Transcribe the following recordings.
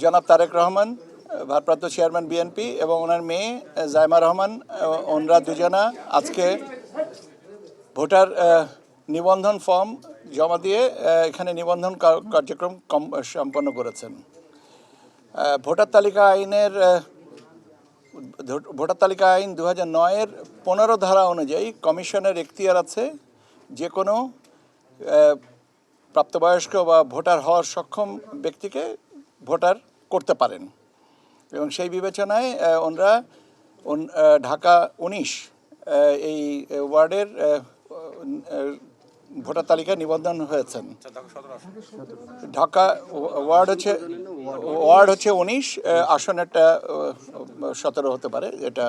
জনাব তারেক রহমান, ভারপ্রাপ্ত chairman BNP, এবং ওনার মেয়ে জাইমা রহমান, ওনারা দুজনা আজকে ভোটার নিবন্ধন ফর্ম জমা দিয়ে এখানে নিবন্ধন কার্যক্রম সম্পন্ন করেছেন। ভোটার তালিকা আইন 2009-এর 15 ধারা অনুযায়ী কমিশনের এখতিয়ার আছে যে কোনো প্রাপ্তবয়স্ক বা ভোটার হওয়ার সক্ষম ব্যক্তিকে ভোটার করতে পারেন, এবং সেই বিবেচনায় ওনারা ঢাকা 19 এই ওয়ার্ডের ভোটার তালিকায় নিবন্ধন হয়েছেন। ঢাকা ওয়ার্ড হচ্ছে 19, আসনেরটা 17 হতে পারে। এটা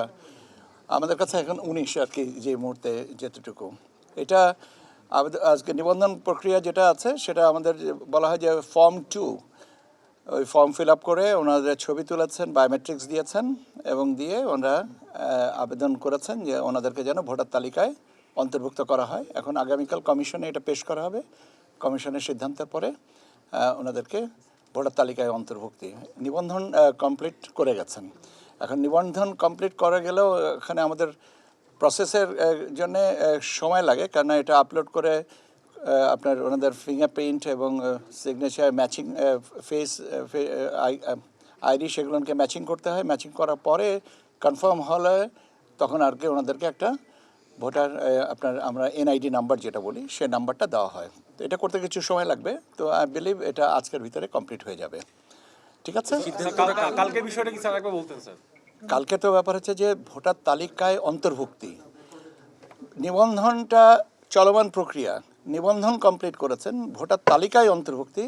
আমাদের কাছে এখন 19 আর কি, যে মুহূর্তে যেতটুকু। এটা আজকে নিবন্ধন প্রক্রিয়া যেটা আছে সেটা আমাদের বলা হয় যে ফর্ম 2। ওই ফর্ম ফিল আপ করে ওনাদের ছবি তুলেছেন, বায়োমেট্রিক্স দিয়েছেন, এবং দিয়ে ওনারা আবেদন করেছেন যে ওনাদেরকে যেন ভোটার তালিকায় অন্তর্ভুক্ত করা হয়। এখন আগামীকাল কমিশনে এটা পেশ করা হবে। কমিশনের সিদ্ধান্তের পরে ওনাদেরকে ভোটার তালিকায় অন্তর্ভুক্তি নিবন্ধন কমপ্লিট করে গেছেন। এখন নিবন্ধন কমপ্লিট করে গেলেও এখানে আমাদের প্রসেসের জন্য সময় লাগে, কারণ এটা আপলোড করে আপনার ওনাদের ফিঙ্গারপ্রিন্ট এবং সিগনেচার ম্যাচিং, ফেস আইডি, সেগুলোকে ম্যাচিং করতে হয়। ম্যাচিং করার পরে কনফার্ম হলে তখন আর কি ওনাদেরকে একটা ভোটার আমরা এনআইডি নাম্বার যেটা বলি সে নাম্বারটা দেওয়া হয়। তো এটা করতে কিছু সময় লাগবে। তো আই বিলিভ এটা আজকের ভিতরে কমপ্লিট হয়ে যাবে। ঠিক আছে। কালকে বিষয়টা কি স্যার একবার বলতেন স্যার? কালকে তো ব্যাপার হচ্ছে যে ভোটার তালিকায় অন্তর্ভুক্তি, নিবন্ধনটা চলমান প্রক্রিয়া। নিবন্ধন কমপ্লিট করেছেন, ভোটার তালিকায় অন্তর্ভুক্তি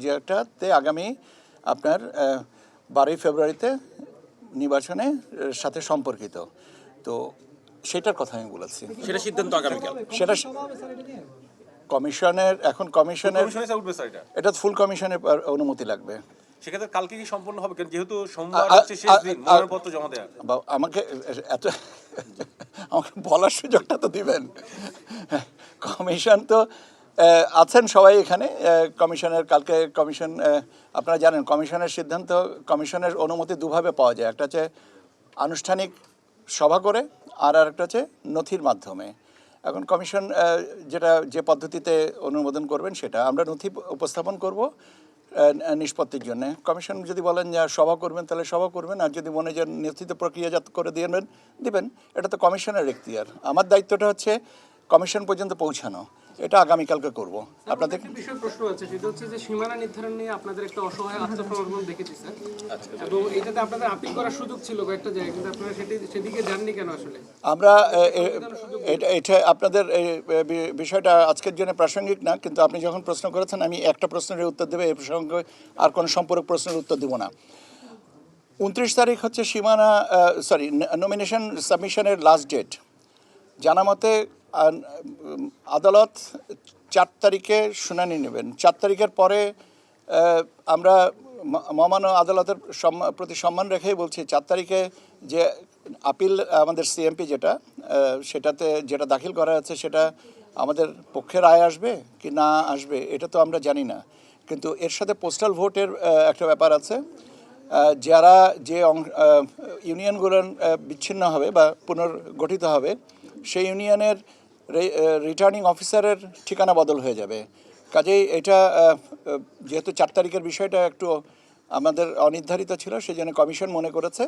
যেটাতে আগামী আপনার 12 ফেব্রুয়ারিতে নির্বাচনের সাথে সম্পর্কিত। তো সেটার কথা আমি বলেছি। সেটা সিদ্ধান্ত আগামীকাল। সেটা কমিশনের এটা ফুল কমিশনের অনুমতি লাগবে। সেক্ষেত্রে কালকে কি সম্পূর্ণ হবে? যেহেতু সোমবার হচ্ছে শেষ দিন মনোনয়নপত্র জমা দেওয়ার। আমাকে বলার সুযোগটা তো দিবেন। কমিশন তো আছেন সবাই এখানে। কালকে কমিশন, আপনারা জানেন কমিশনের সিদ্ধান্ত, কমিশনের অনুমতি দুভাবে পাওয়া যায়। একটা হচ্ছে আনুষ্ঠানিক সভা করে, আর একটা হচ্ছে নথির মাধ্যমে। এখন কমিশন যে পদ্ধতিতে অনুমোদন করবেন সেটা আমরা নথি উপস্থাপন করব নিষ্পত্তির জন্য। কমিশন যদি বলেন যে সভা করবেন তাহলে সভা করবেন, আর যদি মনে যে নথিত প্রক্রিয়াজাত করে দিবেন, এটা তো কমিশনের এখতিয়ার। আমার দায়িত্বটা হচ্ছে কমিশন পর্যন্ত পৌঁছানো। এটা আগামীকালকে করব। আপনাদের একটা বিষয় প্রশ্ন আছে, সেটা হচ্ছে যে সীমানা নির্ধারণ নিয়ে আপনাদের একটা অসহায় আত্মসমর্পণ দেখেছি স্যার, এবং এটাতে আপনাদের আপিল করার সুযোগ ছিল কয়েকটা জায়গায়, কিন্তু আপনারা সেদিকে যাননি কেন আসলে? আমরা এটা আপনাদের বিষয়টা আজকের জন্য প্রাসঙ্গিক না, কিন্তু আপনি যখন প্রশ্ন করেছেন আমি একটা প্রশ্নের উত্তর দেবো, এই প্রসঙ্গে আর কোনো সম্পূরক প্রশ্নের উত্তর দেবো না। 29 তারিখ হচ্ছে নমিনেশন সাবমিশনের লাস্ট ডেট। জানা মতে আদালত 4 তারিখে শুনানি নেবেন। 4 তারিখের পরে আমরা মহামান্য আদালতের প্রতি সম্মান রেখেই বলছি, 4 তারিখে যে আপিল আমাদের সিএমপি যেটা দাখিল করা আছে সেটা আমাদের পক্ষে রায় আসবে কি না আসবে এটা তো আমরা জানি না, কিন্তু এর সাথে পোস্টাল ভোটের একটা ব্যাপার আছে। যারা যে ইউনিয়নগুলো বিচ্ছিন্ন হবে বা পুনর্গঠিত হবে, সেই ইউনিয়নের রিটার্নিং অফিসারের ঠিকানা বদল হয়ে যাবে। কাজেই এটা যেহেতু 4 তারিখের বিষয়টা একটু আমাদের অনির্ধারিত ছিল, সেই জন্য কমিশন মনে করেছে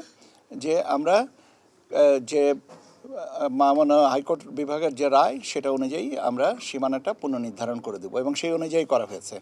যে আমরা যে মহামান্য হাইকোর্ট বিভাগের যে রায় সেটা অনুযায়ী আমরা সীমানাটা পুনর্নির্ধারণ করে দেবো, এবং সেই অনুযায়ী করা হয়েছে।